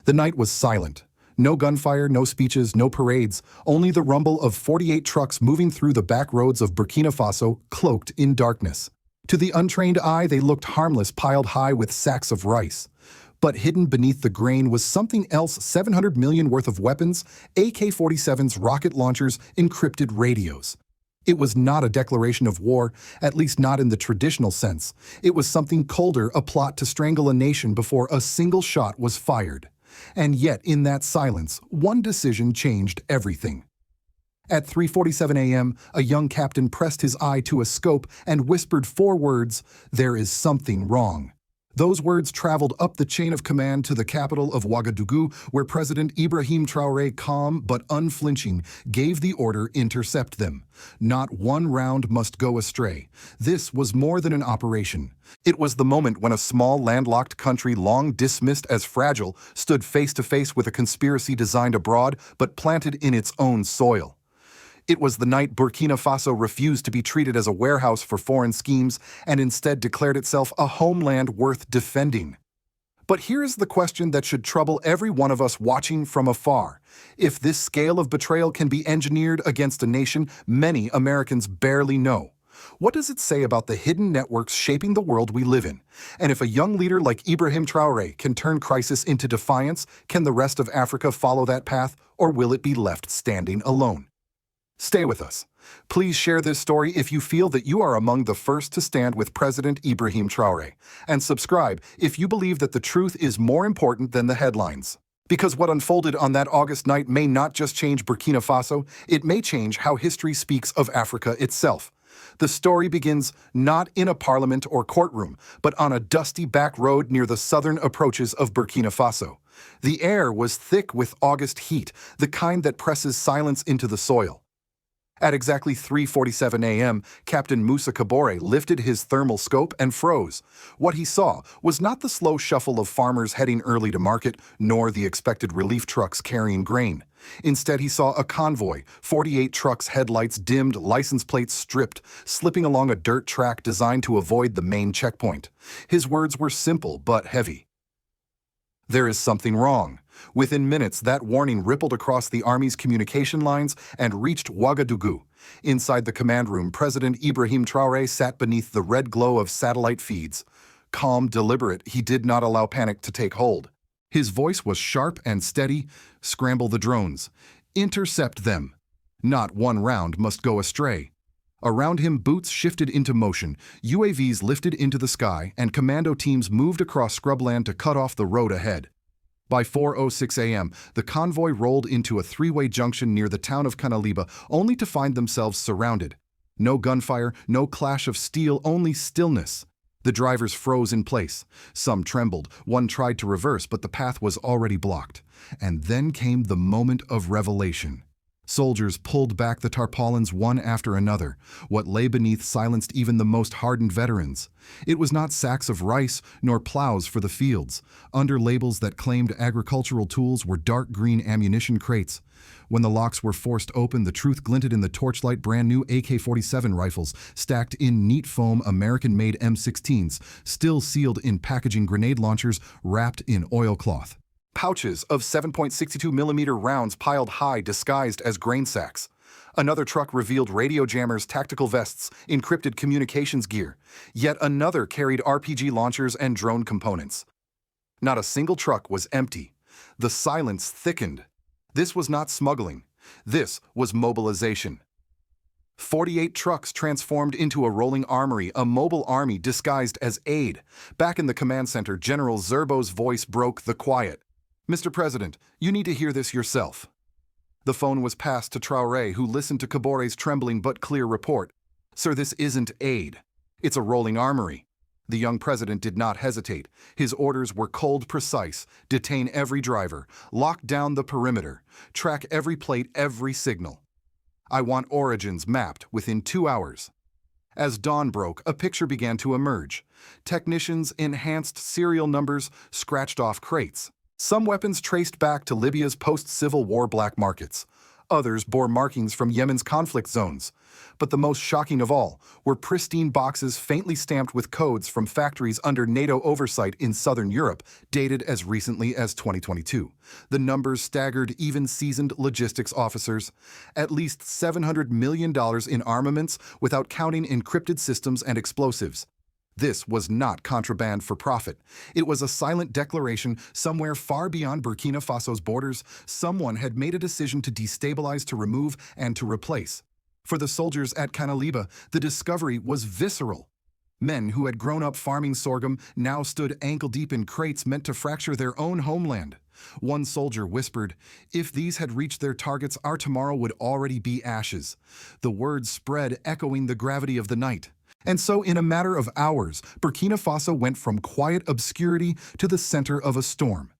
The night was silent. No gunfire, no speeches, no parades, only the rumble of 48 trucks moving through the back roads of Burkina Faso, cloaked in darkness. To the untrained eye, they looked harmless, piled high with sacks of rice. But hidden beneath the grain was something else: 700 million worth of weapons, AK-47s, rocket launchers, encrypted radios. It was not a declaration of war, at least not in the traditional sense. It was something colder, a plot to strangle a nation before a single shot was fired. And yet, in that silence, one decision changed everything. At 3:47 a.m., a young captain pressed his eye to a scope and whispered 4 words: "There is something wrong." Those words traveled up the chain of command to the capital of Ouagadougou, where President Ibrahim Traoré, calm but unflinching, gave the order: intercept them. Not one round must go astray. This was more than an operation. It was the moment when a small, landlocked country, long dismissed as fragile, stood face to face with a conspiracy designed abroad but planted in its own soil. It was the night Burkina Faso refused to be treated as a warehouse for foreign schemes and instead declared itself a homeland worth defending. But here's the question that should trouble every one of us watching from afar. If this scale of betrayal can be engineered against a nation many Americans barely know, what does it say about the hidden networks shaping the world we live in? And if a young leader like Ibrahim Traoré can turn crisis into defiance, can the rest of Africa follow that path, or will it be left standing alone? Stay with us. Please share this story if you feel that you are among the first to stand with President Ibrahim Traoré. And subscribe if you believe that the truth is more important than the headlines. Because what unfolded on that August night may not just change Burkina Faso, it may change how history speaks of Africa itself. The story begins not in a parliament or courtroom, but on a dusty back road near the southern approaches of Burkina Faso. The air was thick with August heat, the kind that presses silence into the soil. At exactly 3:47 a.m., Captain Moussa Kabore lifted his thermal scope and froze. What he saw was not the slow shuffle of farmers heading early to market, nor the expected relief trucks carrying grain. Instead, he saw a convoy, 48 trucks, headlights dimmed, license plates stripped, slipping along a dirt track designed to avoid the main checkpoint. His words were simple but heavy. "There is something wrong." Within minutes, that warning rippled across the army's communication lines and reached Ouagadougou. Inside the command room, President Ibrahim Traoré sat beneath the red glow of satellite feeds. Calm, deliberate, he did not allow panic to take hold. His voice was sharp and steady. "Scramble the drones. Intercept them. Not one round must go astray." Around him, boots shifted into motion, UAVs lifted into the sky, and commando teams moved across scrubland to cut off the road ahead. By 4:06 a.m., the convoy rolled into a 3-way junction near the town of Canaliba, only to find themselves surrounded. No gunfire, no clash of steel, only stillness. The drivers froze in place. Some trembled. One tried to reverse, but the path was already blocked. And then came the moment of revelation. Soldiers pulled back the tarpaulins one after another. What lay beneath silenced even the most hardened veterans. It was not sacks of rice nor plows for the fields. Under labels that claimed agricultural tools were dark green ammunition crates. When the locks were forced open, the truth glinted in the torchlight: brand new AK-47 rifles, stacked in neat foam American-made M16s, still sealed in packaging, grenade launchers wrapped in oilcloth. Pouches of 7.62mm rounds piled high, disguised as grain sacks. Another truck revealed radio jammers, tactical vests, encrypted communications gear. Yet another carried RPG launchers and drone components. Not a single truck was empty. The silence thickened. This was not smuggling. This was mobilization. 48 trucks transformed into a rolling armory, a mobile army disguised as aid. Back in the command center, General Zerbo's voice broke the quiet. "Mr. President, you need to hear this yourself." The phone was passed to Traoré, who listened to Kabore's trembling but clear report. "Sir, this isn't aid. It's a rolling armory." The young president did not hesitate. His orders were cold, precise. Detain every driver. Lock down the perimeter. Track every plate, every signal. "I want origins mapped within 2 hours." As dawn broke, a picture began to emerge. Technicians enhanced serial numbers, scratched off crates. Some weapons traced back to Libya's post-Civil War black markets. Others bore markings from Yemen's conflict zones. But the most shocking of all were pristine boxes faintly stamped with codes from factories under NATO oversight in southern Europe, dated as recently as 2022. The numbers staggered even seasoned logistics officers. At least $700 million in armaments, without counting encrypted systems and explosives. This was not contraband for profit. It was a silent declaration somewhere far beyond Burkina Faso's borders. Someone had made a decision to destabilize, to remove, and to replace. For the soldiers at Canaliba, the discovery was visceral. Men who had grown up farming sorghum now stood ankle-deep in crates meant to fracture their own homeland. One soldier whispered, "If these had reached their targets, our tomorrow would already be ashes." The words spread, echoing the gravity of the night. And so, in a matter of hours, Burkina Faso went from quiet obscurity to the center of a storm.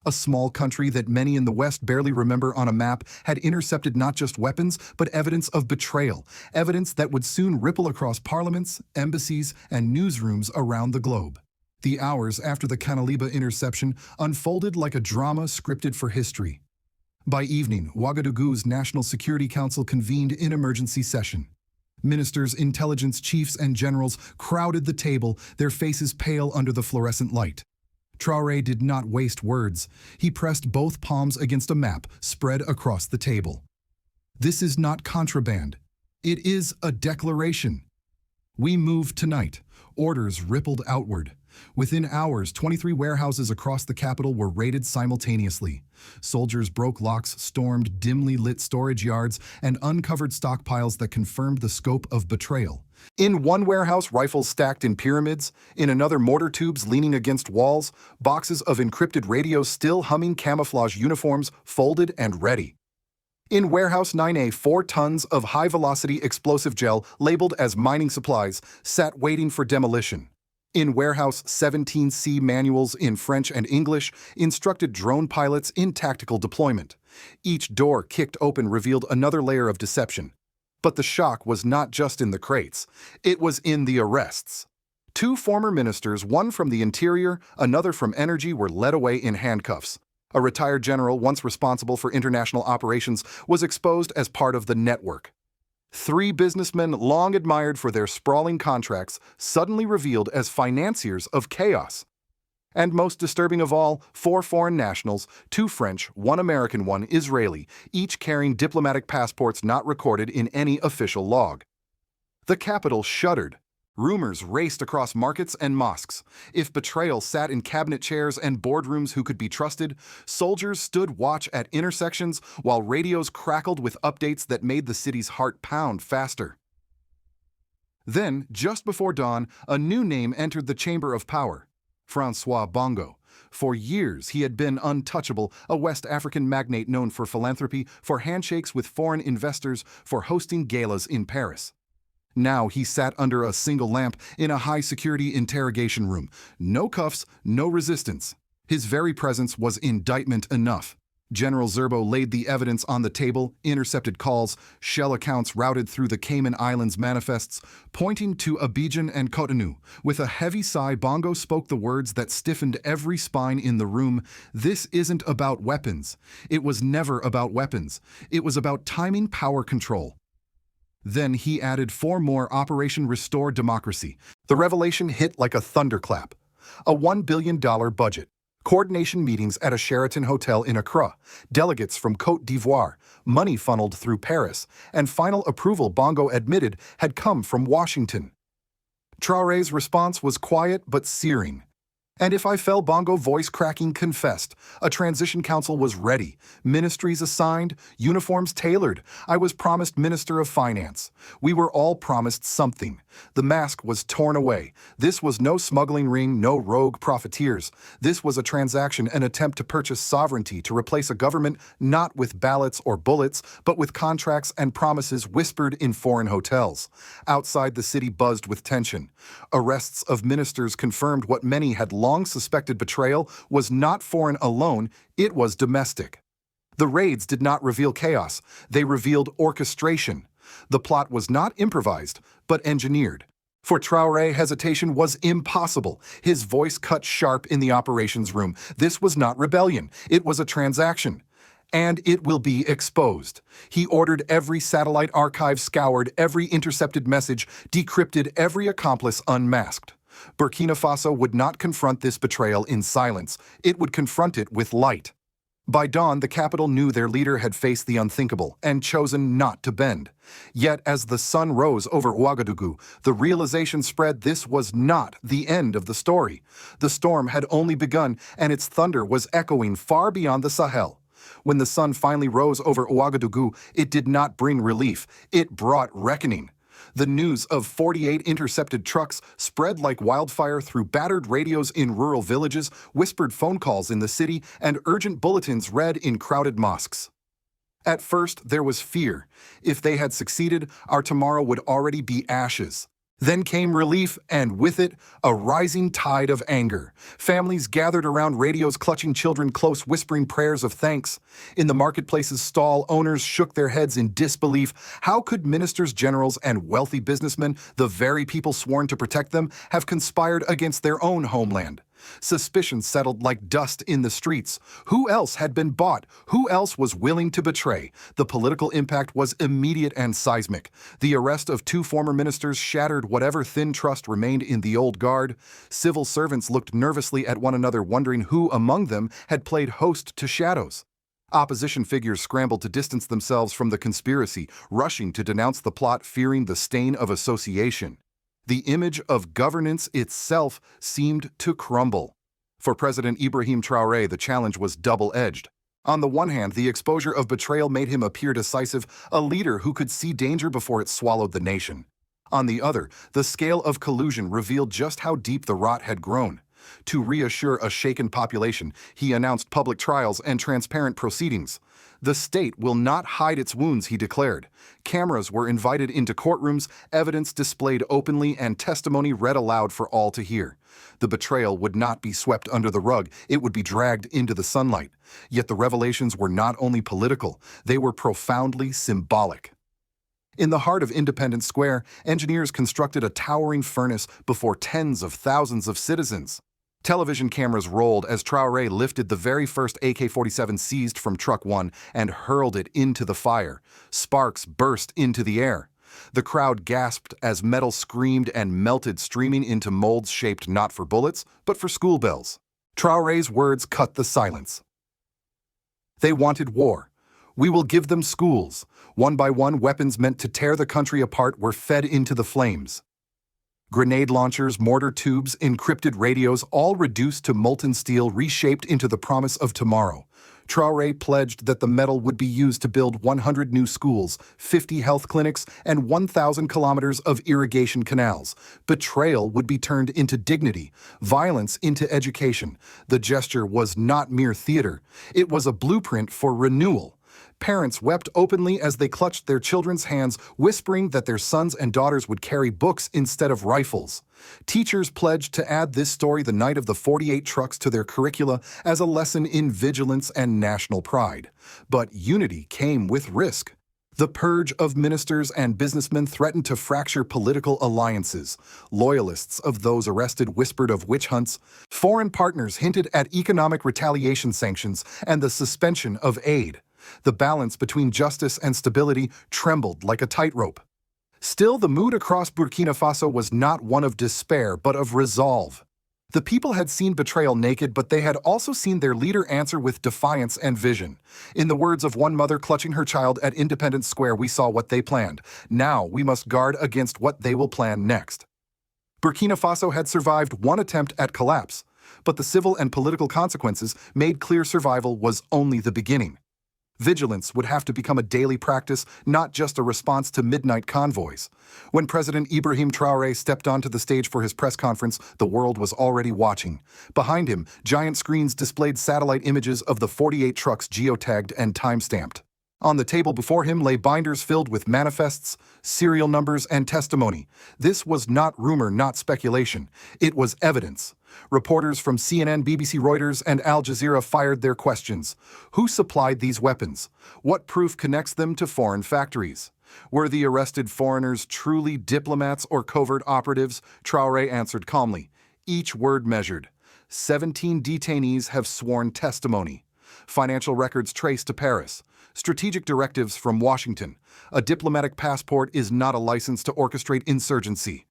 A small country that many in the West barely remember on a map had intercepted not just weapons, but evidence of betrayal, evidence that would soon ripple across parliaments, embassies, and newsrooms around the globe. The hours after the Canaliba interception unfolded like a drama scripted for history. By evening, Ouagadougou's National Security Council convened in emergency session. Ministers, intelligence chiefs, and generals crowded the table, their faces pale under the fluorescent light. Traore did not waste words. He pressed both palms against a map spread across the table. This is not contraband. It is a declaration. We move tonight. Orders rippled outward. Within hours, 23 warehouses across the capital were raided simultaneously. Soldiers broke locks, stormed dimly lit storage yards, and uncovered stockpiles that confirmed the scope of betrayal. In one warehouse, rifles stacked in pyramids. In another, mortar tubes leaning against walls. Boxes of encrypted radios still humming, camouflage uniforms folded and ready. In Warehouse 9A, 4 tons of high-velocity explosive gel, labeled as mining supplies, sat waiting for demolition. In Warehouse 17C, manuals in French and English instructed drone pilots in tactical deployment. Each door kicked open revealed another layer of deception. But the shock was not just in the crates. It was in the arrests. 2 former ministers, one from the Interior, another from Energy, were led away in handcuffs. A retired general, once responsible for international operations, was exposed as part of the network. 3 businessmen long admired for their sprawling contracts, suddenly revealed as financiers of chaos. And most disturbing of all, 4 foreign nationals, 2 French, 1 American, 1 Israeli, each carrying diplomatic passports not recorded in any official log. The capital shuddered. Rumors raced across markets and mosques. If betrayal sat in cabinet chairs and boardrooms who could be trusted, soldiers stood watch at intersections while radios crackled with updates that made the city's heart pound faster. Then, just before dawn, a new name entered the chamber of power: Francois Bongo. For years, he had been untouchable, a West African magnate known for philanthropy, for handshakes with foreign investors, for hosting galas in Paris. Now he sat under a single lamp in a high-security interrogation room. No cuffs, no resistance. His very presence was indictment enough. General Zerbo laid the evidence on the table: intercepted calls, shell accounts routed through the Cayman Islands, manifests pointing to Abidjan and Cotonou. With a heavy sigh, Bongo spoke the words that stiffened every spine in the room. This isn't about weapons. It was never about weapons. It was about timing, power control. Then he added 4 more: Operation Restore Democracy. The revelation hit like a thunderclap. A $1 billion budget. Coordination meetings at a Sheraton hotel in Accra. Delegates from Côte d'Ivoire. Money funneled through Paris. And final approval, Bongo admitted, had come from Washington. Traore's response was quiet but searing. And if I fell, Bongo, voice cracking, confessed. A transition council was ready, ministries assigned, uniforms tailored. I was promised Minister of Finance. We were all promised something. The mask was torn away. This was no smuggling ring, no rogue profiteers. This was a transaction, an attempt to purchase sovereignty, to replace a government not with ballots or bullets, but with contracts and promises whispered in foreign hotels. Outside, the city buzzed with tension. Arrests of ministers confirmed what many had long suspected: betrayal was not foreign alone, it was domestic. The raids did not reveal chaos, they revealed orchestration. The plot was not improvised, but engineered. For Traoré, hesitation was impossible. His voice cut sharp in the operations room. This was not rebellion, it was a transaction. And it will be exposed. He ordered every satellite archive scoured, every intercepted message decrypted, every accomplice unmasked. Burkina Faso would not confront this betrayal in silence. It would confront it with light. By dawn, the capital knew their leader had faced the unthinkable and chosen not to bend. Yet, as the sun rose over Ouagadougou, the realization spread this was not the end of the story. The storm had only begun, and its thunder was echoing far beyond the Sahel. When the sun finally rose over Ouagadougou, it did not bring relief. It brought reckoning. The news of 48 intercepted trucks spread like wildfire through battered radios in rural villages, whispered phone calls in the city, and urgent bulletins read in crowded mosques. At first, there was fear. If they had succeeded, our tomorrow would already be ashes. Then came relief, and with it, a rising tide of anger. Families gathered around radios, clutching children close, whispering prayers of thanks. In the marketplace's stall, owners shook their heads in disbelief. How could ministers, generals, and wealthy businessmen, the very people sworn to protect them, have conspired against their own homeland? Suspicion settled like dust in the streets. Who else had been bought? Who else was willing to betray? The political impact was immediate and seismic. The arrest of 2 former ministers shattered whatever thin trust remained in the old guard. Civil servants looked nervously at one another, wondering who among them had played host to shadows. Opposition figures scrambled to distance themselves from the conspiracy, rushing to denounce the plot, fearing the stain of association. The image of governance itself seemed to crumble. For President Ibrahim Traoré, the challenge was double-edged. On the one hand, the exposure of betrayal made him appear decisive, a leader who could see danger before it swallowed the nation. On the other, the scale of collusion revealed just how deep the rot had grown. To reassure a shaken population, he announced public trials and transparent proceedings. The state will not hide its wounds, he declared. Cameras were invited into courtrooms, evidence displayed openly, and testimony read aloud for all to hear. The betrayal would not be swept under the rug, it would be dragged into the sunlight. Yet the revelations were not only political, they were profoundly symbolic. In the heart of Independence Square, engineers constructed a towering furnace before tens of thousands of citizens. Television cameras rolled as Traoré lifted the very first AK-47 seized from Truck 1 and hurled it into the fire. Sparks burst into the air. The crowd gasped as metal screamed and melted, streaming into molds shaped not for bullets, but for school bells. Traoré's words cut the silence. They wanted war. We will give them schools. One by one, weapons meant to tear the country apart were fed into the flames. Grenade launchers, mortar tubes, encrypted radios, all reduced to molten steel, reshaped into the promise of tomorrow. Traoré pledged that the metal would be used to build 100 new schools, 50 health clinics, and 1,000 kilometers of irrigation canals. Betrayal would be turned into dignity, violence into education. The gesture was not mere theater. It was a blueprint for renewal. Parents wept openly as they clutched their children's hands, whispering that their sons and daughters would carry books instead of rifles. Teachers pledged to add this story, the night of the 48 trucks, to their curricula as a lesson in vigilance and national pride. But unity came with risk. The purge of ministers and businessmen threatened to fracture political alliances. Loyalists of those arrested whispered of witch hunts. Foreign partners hinted at economic retaliation sanctions and the suspension of aid. The balance between justice and stability trembled like a tightrope. Still, the mood across Burkina Faso was not one of despair, but of resolve. The people had seen betrayal naked, but they had also seen their leader answer with defiance and vision. In the words of one mother clutching her child at Independence Square, we saw what they planned. Now we must guard against what they will plan next. Burkina Faso had survived one attempt at collapse, but the civil and political consequences made clear survival was only the beginning. Vigilance would have to become a daily practice, not just a response to midnight convoys. When President Ibrahim Traoré stepped onto the stage for his press conference, the world was already watching. Behind him, giant screens displayed satellite images of the 48 trucks geotagged and time-stamped. On the table before him lay binders filled with manifests, serial numbers, and testimony. This was not rumor, not speculation. It was evidence. Reporters from CNN, BBC, Reuters, and Al Jazeera fired their questions. Who supplied these weapons? What proof connects them to foreign factories? Were the arrested foreigners truly diplomats or covert operatives? Traoré answered calmly, each word measured. 17 detainees have sworn testimony. financial records traced to Paris, strategic directives from Washington. A diplomatic passport is not a license to orchestrate insurgency.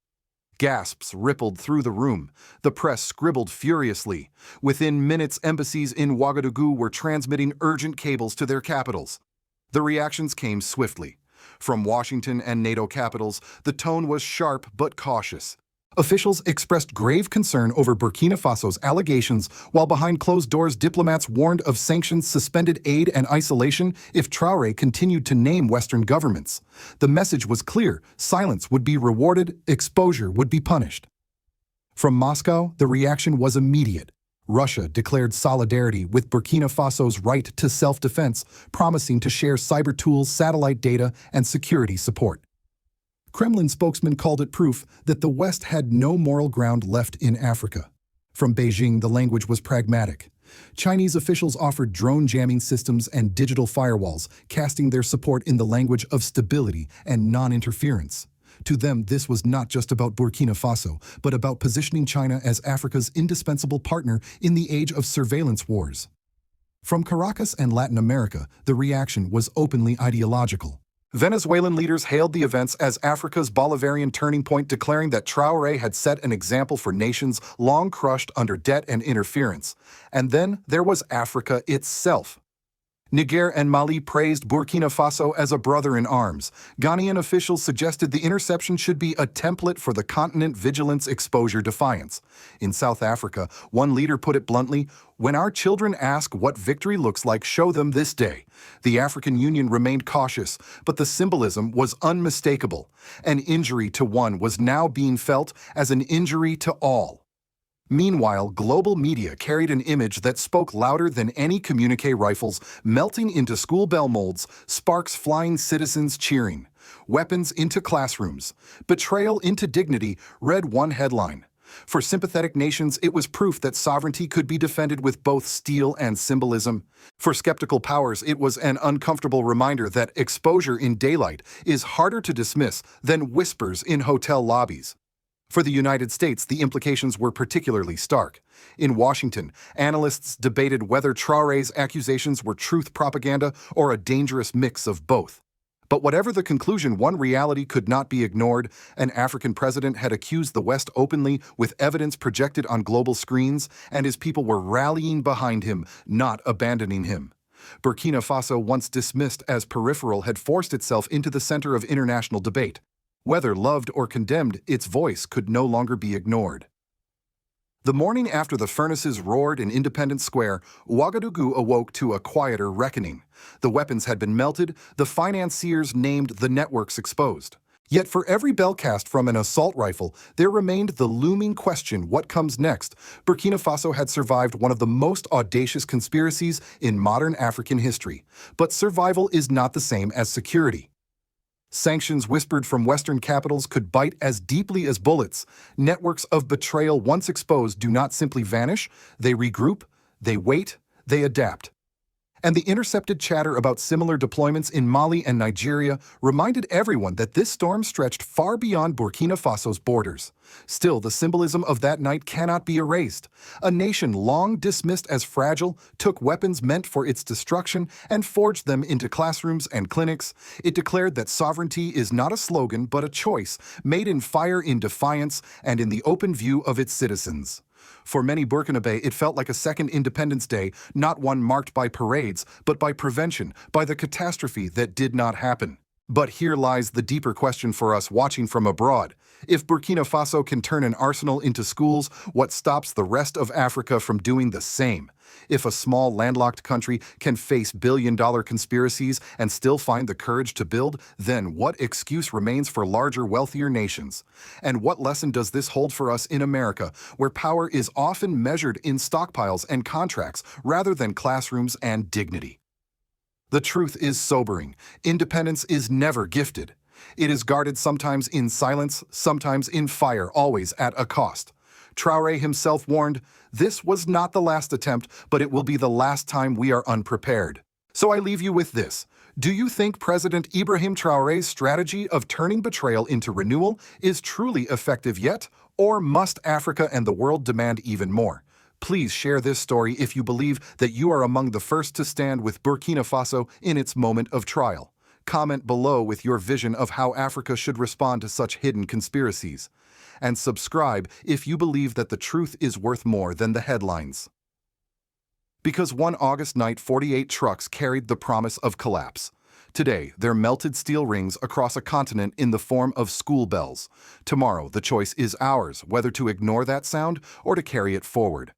Gasps rippled through the room. The press scribbled furiously. Within minutes, embassies in Ouagadougou were transmitting urgent cables to their capitals. The reactions came swiftly. From Washington and NATO capitals, the tone was sharp but cautious. Officials expressed grave concern over Burkina Faso's allegations, while behind closed doors diplomats warned of sanctions, suspended aid, and isolation if Traore continued to name Western governments. The message was clear: silence would be rewarded, exposure would be punished. From Moscow, the reaction was immediate. Russia declared solidarity with Burkina Faso's right to self-defense, promising to share cyber tools, satellite data, and security support. Kremlin spokesman called it proof that the West had no moral ground left in Africa. From Beijing, the language was pragmatic. Chinese officials offered drone jamming systems and digital firewalls, casting their support in the language of stability and non-interference. To them, this was not just about Burkina Faso, but about positioning China as Africa's indispensable partner in the age of surveillance wars. From Caracas and Latin America, the reaction was openly ideological. Venezuelan leaders hailed the events as Africa's Bolivarian turning point, declaring that Traoré had set an example for nations long crushed under debt and interference. And then there was Africa itself. Niger and Mali praised Burkina Faso as a brother in arms. Ghanaian officials suggested the interception should be a template for the continent vigilance exposure defiance. In South Africa, one leader put it bluntly, "When our children ask what victory looks like, show them this day." The African Union remained cautious, but the symbolism was unmistakable. An injury to one was now being felt as an injury to all. Meanwhile, global media carried an image that spoke louder than any communique rifles melting into school bell molds, sparks flying, citizens cheering. Weapons into classrooms. Betrayal into dignity, read one headline. For sympathetic nations, it was proof that sovereignty could be defended with both steel and symbolism. For skeptical powers, it was an uncomfortable reminder that exposure in daylight is harder to dismiss than whispers in hotel lobbies. For the United States, the implications were particularly stark. In Washington, analysts debated whether Traoré's accusations were truth propaganda or a dangerous mix of both. But whatever the conclusion, one reality could not be ignored. An African president had accused the West openly, with evidence projected on global screens, and his people were rallying behind him, not abandoning him. Burkina Faso, once dismissed as peripheral, had forced itself into the center of international debate. Whether loved or condemned, its voice could no longer be ignored. The morning after the furnaces roared in Independence Square, Ouagadougou awoke to a quieter reckoning. The weapons had been melted, the financiers named, the networks exposed. Yet for every bell cast from an assault rifle, there remained the looming question: what comes next? Burkina Faso had survived one of the most audacious conspiracies in modern African history. But survival is not the same as security. Sanctions whispered from Western capitals could bite as deeply as bullets. Networks of betrayal once exposed do not simply vanish, they regroup, they wait, they adapt. And the intercepted chatter about similar deployments in Mali and Nigeria reminded everyone that this storm stretched far beyond Burkina Faso's borders. Still, the symbolism of that night cannot be erased. A nation long dismissed as fragile took weapons meant for its destruction and forged them into classrooms and clinics. It declared that sovereignty is not a slogan but a choice, made in fire, in defiance, and in the open view of its citizens. For many Burkinabe, it felt like a second Independence Day, not one marked by parades, but by prevention, by the catastrophe that did not happen. But here lies the deeper question for us watching from abroad. If Burkina Faso can turn an arsenal into schools, what stops the rest of Africa from doing the same? If a small landlocked country can face billion-dollar conspiracies and still find the courage to build, then what excuse remains for larger, wealthier nations? And what lesson does this hold for us in America, where power is often measured in stockpiles and contracts rather than classrooms and dignity? The truth is sobering. Independence is never gifted. It is guarded sometimes in silence, sometimes in fire, always at a cost. Traore himself warned, "This was not the last attempt, but it will be the last time we are unprepared." So I leave you with this. Do you think President Ibrahim Traoré's strategy of turning betrayal into renewal is truly effective yet? Or must Africa and the world demand even more? Please share this story if you believe that you are among the first to stand with Burkina Faso in its moment of trial. Comment below with your vision of how Africa should respond to such hidden conspiracies. And subscribe if you believe that the truth is worth more than the headlines. Because one August night, 48 trucks carried the promise of collapse. Today, they're melted steel rings across a continent in the form of school bells. Tomorrow, the choice is ours, whether to ignore that sound or to carry it forward.